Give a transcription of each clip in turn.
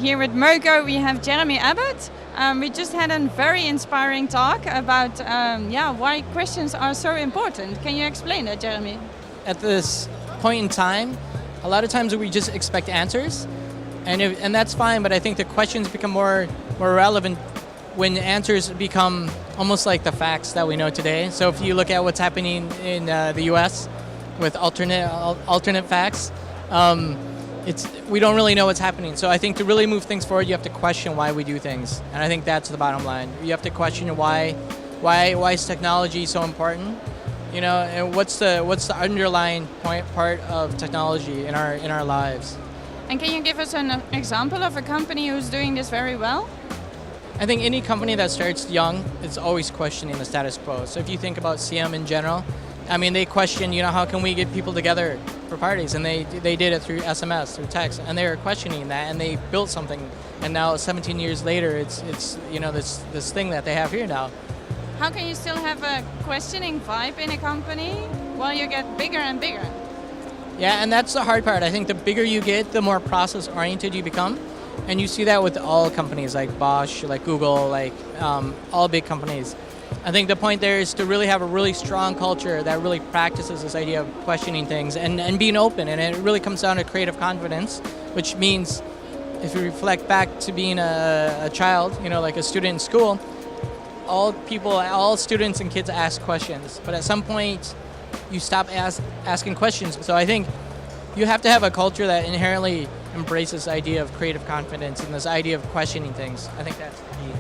Here with MoCo, we have Jeremy Abbett. We just had a very inspiring talk about why questions are so important. Can you explain that, Jeremy? At this point in time, a lot of times we just expect answers, and that's fine. But I think the questions become more relevant when answers become almost like the facts that we know today. So if you look at what's happening in the U.S. with alternate facts. We don't really know what's happening. So I think to really move things forward, you have to question why we do things, and I think that's the bottom line. You have to question why is technology so important, and what's the underlying part of technology in our lives. And can you give us an example of a company who's doing this very well? I think any company that starts young is always questioning the status quo. So if you think about CM in general, I mean, they question, how can we get people together for parties? And they did it through SMS, through text, and they were questioning that, and they built something. And now, 17 years later, it's this thing that they have here now. How can you still have a questioning vibe in a company while you get bigger and bigger? Yeah, and that's the hard part. I think the bigger you get, the more process-oriented you become. And you see that with all companies like Bosch, like Google, like all big companies. I think the point there is to really have a really strong culture that really practices this idea of questioning things and being open. And it really comes down to creative confidence, which means if you reflect back to being a child, like a student in school, all students and kids ask questions. But at some point, you stop asking questions. So I think you have to have a culture that inherently embraces this idea of creative confidence and this idea of questioning things. I think that's the key.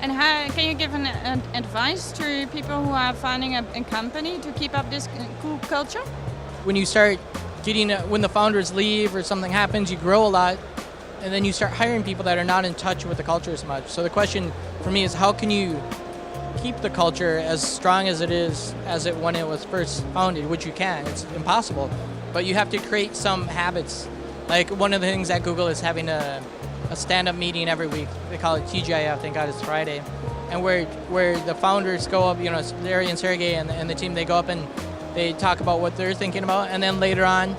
And how can you give an advice to people who are founding a company to keep up this cool culture? When you start when the founders leave or something happens, you grow a lot, and then you start hiring people that are not in touch with the culture as much. So the question for me is, how can you keep the culture as strong as it is when it was first founded, which you can. It's impossible. But you have to create some habits. Like one of the things at Google is having a stand-up meeting every week. They call it TGIF, thank God it's Friday. And where the founders go up, Larry and Sergey and the team, they go up and they talk about what they're thinking about. And then later on,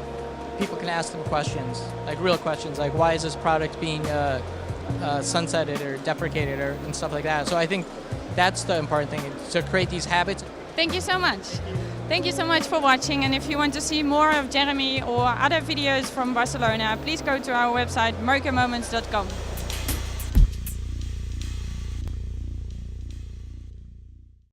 people can ask them questions, like real questions, like why is this product being sunsetted or deprecated and stuff like that. So I think that's the important thing, to create these habits. Thank you so much. Thank you so much for watching, and if you want to see more of Jeremy or other videos from Barcelona, please go to our website mocomoments.com.